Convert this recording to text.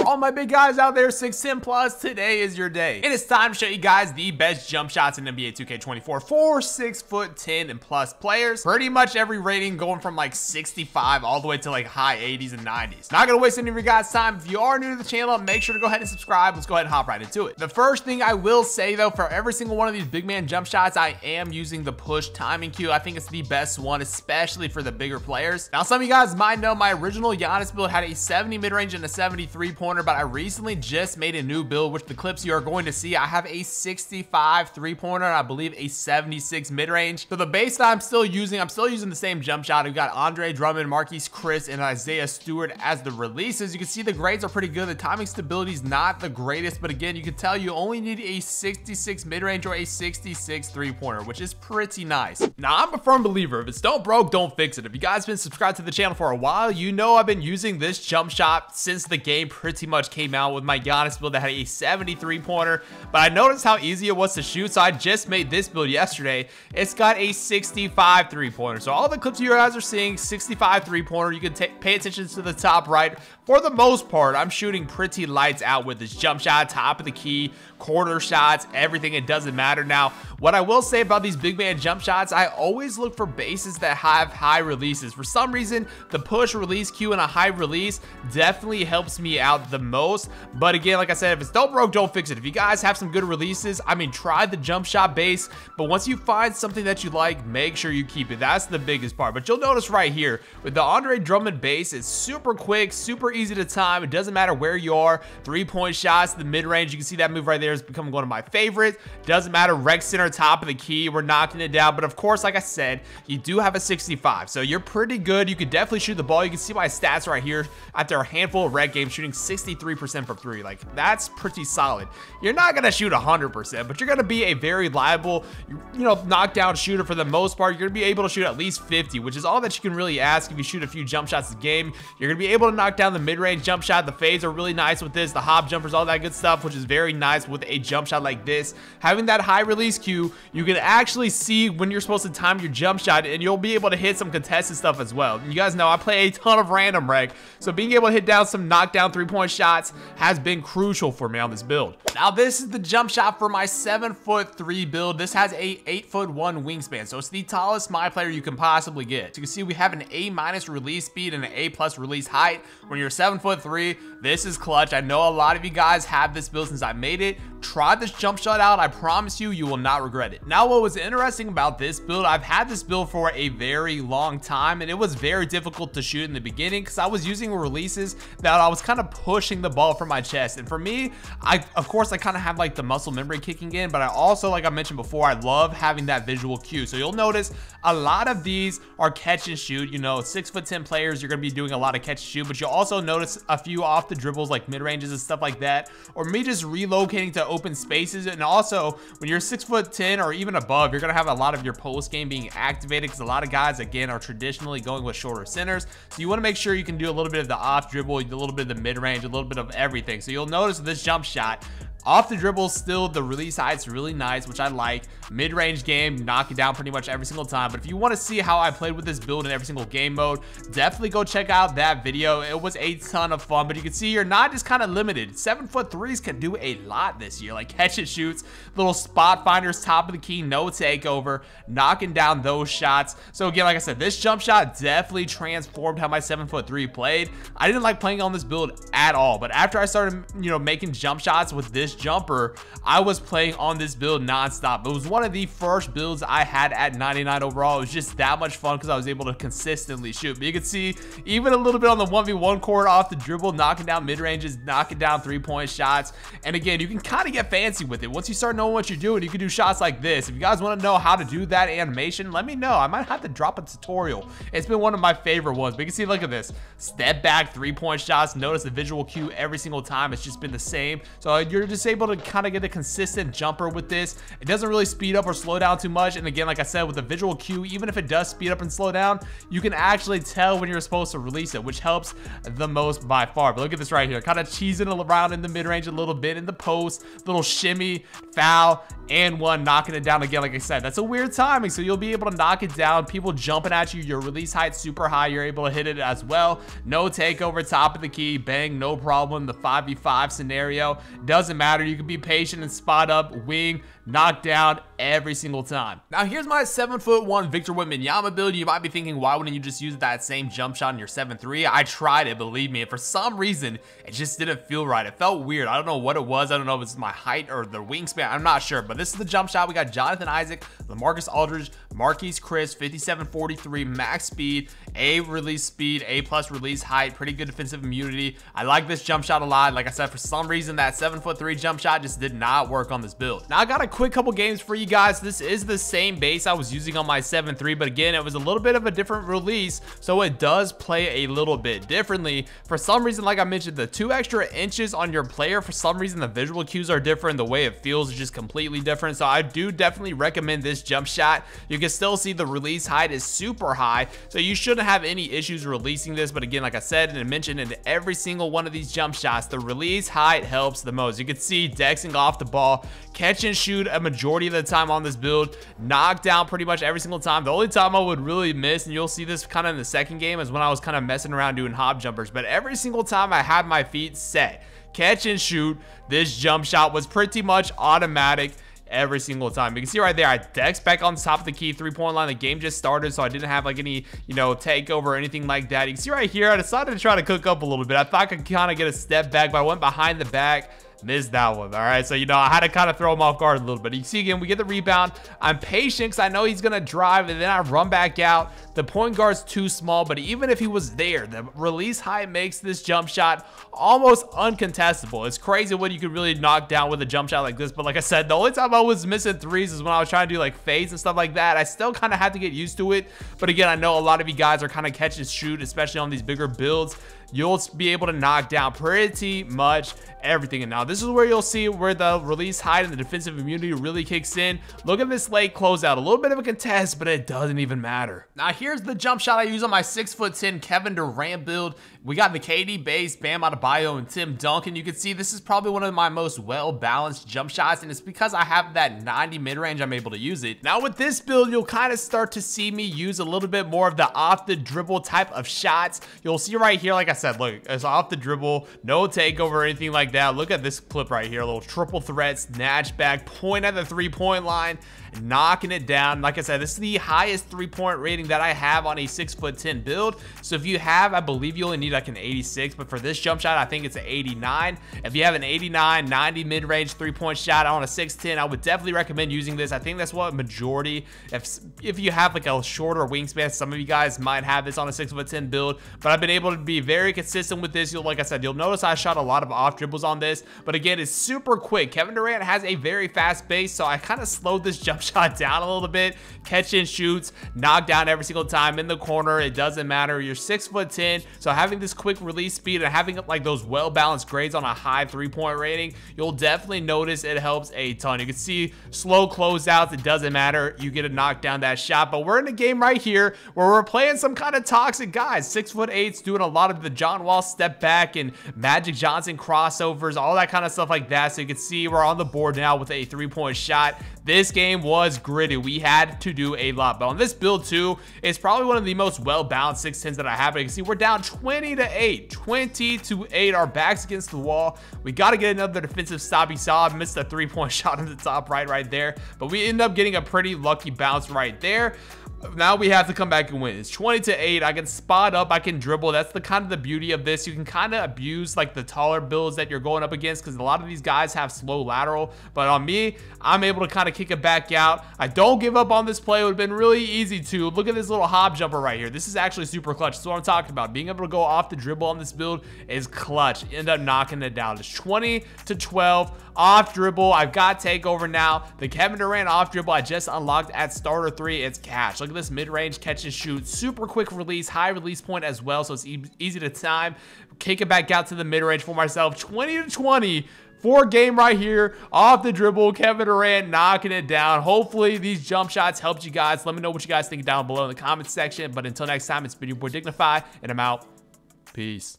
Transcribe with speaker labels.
Speaker 1: All my big guys out there, 6'10 plus, today is your day. It is time to show you guys the best jump shots in NBA 2K24 for 6'10 and plus players. Pretty much every rating going from like 65 all the way to like high 80s and 90s. Not gonna waste any of your guys' time. If you are new to the channel, make sure to go ahead and subscribe. Let's go ahead and hop right into it. The first thing I will say though, for every single one of these big man jump shots, I am using the push timing cue. I think it's the best one, especially for the bigger players. Now, some of you guys might know my original Giannis build had a 70 mid-range and a 73 pointer, but I recently just made a new build, which the clips you are going to see, I have a 65 3-pointer and I believe a 76 mid-range. So the base that I'm still using the same jump shot. We've got Andre Drummond, Marquise Chris, and Isaiah Stewart as the releases. You can see the grades are pretty good. The timing stability is not the greatest, but again, you can tell you only need a 66 mid-range or a 66 3-pointer, which is pretty nice. Now, I'm a firm believer, if it's don't broke, don't fix it. If you guys been subscribed to the channel for a while, you know I've been using this jump shot since the game pretty much came out with my Giannis build that had a 73 pointer, but I noticed how easy it was to shoot, so I just made this build yesterday. It's got a 65 3-pointer. So all the clips you guys are seeing, 65 3-pointer. You can pay attention to the top right. For the most part, I'm shooting pretty lights out with this jump shot, top of the key, corner shots, everything. It doesn't matter. Now, what I will say about these big man jump shots, I always look for bases that have high releases. For some reason, the push release cue and a high release definitely helps me out the most. But again, like I said, if it's don't broke, don't fix it. If you guys have some good releases, I mean, try the jump shot base, but once you find something that you like, make sure you keep it. That's the biggest part. But you'll notice right here with the Andre Drummond base, it's super quick, super easy to time. It doesn't matter where you are. 3-point shots, the mid-range, you can see that move right there is becoming one of my favorites. Doesn't matter, rec center, top of the key, we're knocking it down. But of course, like I said, you do have a 65, so you're pretty good. You could definitely shoot the ball. You can see my stats right here after a handful of rec games, shooting 63% from 3. Like, that's pretty solid. You're not gonna shoot 100%, but you're gonna be a very liable, knockdown shooter for the most part. You're gonna be able to shoot at least 50, which is all that you can really ask. If you shoot a few jump shots a game, you're gonna be able to knock down the mid-range jump shot. The fades are really nice with this, the hop jumpers, all that good stuff, which is very nice with a jump shot like this. Having that high release cue, you can actually see when you're supposed to time your jump shot, and you'll be able to hit some contested stuff as well. You guys know I play a ton of random rec, so being able to hit down some knockdown 3-point shots has been crucial for me on this build. Now, this is the jump shot for my 7'3" build. This has a 8'1" wingspan, so it's the tallest my player you can possibly get. So you can see we have an A- release speed and an A+ release height. When you're 7'3", this is clutch. I know a lot of you guys have this build since I made it. Try this jump shot out. I promise you, you will not regret it. Now, what was interesting about this build, I've had this build for a very long time, and it was very difficult to shoot in the beginning because I was using releases that I was kind of pushing the ball from my chest. And for me, of course, I kind of have like the muscle memory kicking in, but I also, like I mentioned before, I love having that visual cue. So you'll notice a lot of these are catch and shoot. 6'10" players, you're going to be doing a lot of catch and shoot, but you'll also notice a few off the dribbles, like mid-ranges and stuff like that, or me just relocating to open spaces. And also, when you're 6'10" or even above, you're going to have a lot of your post game being activated because a lot of guys, again, are traditionally going with shorter centers. So you want to make sure you can do a little bit of the off dribble, a little bit of the mid-range, a little bit of everything. So you'll notice this jump shot, off the dribble, still the release height's really nice, which I like. Mid-range game, knock it down pretty much every single time. But if you want to see how I played with this build in every single game mode, definitely go check out that video. It was a ton of fun, but you can see you're not just kind of limited. 7'3" can do a lot this year, like catch and shoots, little spot finders, top of the key, no takeover, knocking down those shots. So again, like I said, this jump shot definitely transformed how my 7'3" played. I didn't like playing on this build at all, but after I started, making jump shots with this jumper, I was playing on this build nonstop. It was one of the first builds I had at 99 overall. It was just that much fun because I was able to consistently shoot. But you can see even a little bit on the 1v1 court off the dribble, knocking down mid-ranges, knocking down 3-point shots. And again, you can kind of get fancy with it. Once you start knowing what you're doing, you can do shots like this. If you guys want to know how to do that animation, let me know. I might have to drop a tutorial. It's been one of my favorite ones. But you can see, look at this. Step back 3-point shots. Notice the visual cue every single time. It's just been the same. So you're just just able to kind of get a consistent jumper with this. It doesn't really speed up or slow down too much. And again, like I said, with the visual cue, even if it does speed up and slow down, you can actually tell when you're supposed to release it, which helps the most by far. But look at this right here, kind of cheesing around in the mid-range a little bit in the post, little shimmy, foul, and one, knocking it down again. Like I said, that's a weird timing, so you'll be able to knock it down. People jumping at you, your release height super high, you're able to hit it as well. No takeover, top of the key, bang, no problem. The 5v5 scenario doesn't matter. You can be patient and spot up, wing, knock down every single time. Now here's my 7'1" Victor Wembanyama build. You might be thinking, why wouldn't you just use that same jump shot in your 7'3"? I tried it, believe me, and for some reason it just didn't feel right. It felt weird. I don't know what it was. I don't know if it's my height or the wingspan, I'm not sure, but this is the jump shot. We got Jonathan Isaac, LaMarcus Aldridge, Marquise Chris, 57-43 max speed, A release speed, A+ release height, pretty good defensive immunity. I like this jump shot a lot. Like I said, for some reason that 7'3" jump shot just did not work on this build. Now I got a quick couple games for you guys. This is the same base I was using on my 7'3", but again, it was a little bit of a different release, so it does play a little bit differently. For some reason, like I mentioned, the 2 extra inches on your player, for some reason the visual cues are different. The way it feels is just completely different, so I do definitely recommend this jump shot. You can still see the release height is super high, so you shouldn't have any issues releasing this. But again, like I said and mentioned, in every single one of these jump shots, the release height helps the most. You can see dexing off the ball, catch and shoot a majority of the time on this build, knock down pretty much every single time. The only time I would really miss, and you'll see this kind of in the second game, is when I was kind of messing around doing hop jumpers. But every single time I had my feet set, catch and shoot, this jump shot was pretty much automatic every single time. You can see right there, I dex back on top of the key 3-point line. The game just started, so I didn't have like any, takeover or anything like that. You can see right here, I decided to try to cook up a little bit. I thought I could kind of get a step back, but I went behind the back, missed that one. All right, so I had to kind of throw him off guard a little bit. You see again, we get the rebound. I'm patient because I know he's gonna drive, and then I run back out. The point guard's too small, but even if he was there, the release height makes this jump shot almost uncontestable. It's crazy what you could really knock down with a jump shot like this. But like I said, the only time I was missing threes is when I was trying to do like fades and stuff like that. I still kind of had to get used to it, but again, I know a lot of you guys are kind of catch and shoot, especially on these bigger builds. You'll be able to knock down pretty much everything. And now this is where you'll see where the release height and the defensive immunity really kicks in. Look at this late closeout, a little bit of a contest, but it doesn't even matter. Now here's the jump shot I use on my 6'10" Kevin Durant build. We got the KD base, Bam Adebayo, and Tim Duncan. You can see this is probably one of my most well-balanced jump shots, and it's because I have that 90 mid-range, I'm able to use it. Now with this build, you'll kind of start to see me use a little bit more of the off the dribble type of shots. You'll see right here, like I said, look, it's off the dribble, no takeover or anything like that. Look at this clip right here, a little triple threat, snatch back, point at the 3-point line, knocking it down. Like I said, this is the highest 3-point rating that I have on a 6'10" build. So if you have, I believe you only need like an 86, but for this jump shot, I think it's an 89. If you have an 89, 90 mid-range 3-point shot on a 6'10", I would definitely recommend using this. I think that's what majority, if you have like a shorter wingspan, some of you guys might have this on a 6'10" build, but I've been able to be very consistent with this. Like I said, you'll notice I shot a lot of off dribbles on this, but again, it's super quick. Kevin Durant has a very fast base, so I kind of slowed this jump shot down a little bit. Catch and shoots, knock down every single time in the corner. It doesn't matter. You're 6'10", so having this quick release speed and having like those well-balanced grades on a high 3-point rating, you'll definitely notice it helps a ton. You can see slow closeouts. It doesn't matter. You get to knock down that shot. But we're in a game right here where we're playing some kind of toxic guys. 6'8", doing a lot of the John Wall step back and Magic Johnson crossovers, all that kind of stuff like that. So you can see we're on the board now with a 3-point shot. This game was gritty. We had to do a lot, but on this build too, it's probably one of the most well-balanced 6'10s that I have. But you can see we're down 20-8, 20-8. Our backs against the wall. We got to get another defensive stop. You saw I missed a 3-point shot on the top right there, but we end up getting a pretty lucky bounce right there. Now we have to come back and win. It's 20-8. I can spot up, I can dribble. That's the kind of the beauty of this. You can kind of abuse like the taller builds that you're going up against, because a lot of these guys have slow lateral, but on me, I'm able to kind of kick it back out. I don't give up on this play. It would have been really easy to. Look at this little hop jumper right here. This is actually super clutch. That's what I'm talking about. Being able to go off the dribble on this build is clutch. End up knocking it down. It's 20-12 off dribble. I've got takeover now. The Kevin Durant off dribble I just unlocked at starter 3. It's cash. Look at this mid-range catch and shoot. Super quick release, high release point as well, so it's easy to time. Kick it back out to the mid-range for myself. 20-20. 4-game right here off the dribble. Kevin Durant knocking it down. Hopefully these jump shots helped you guys. Let me know what you guys think down below in the comments section. But until next time, it's been your boy Dignify, and I'm out. Peace.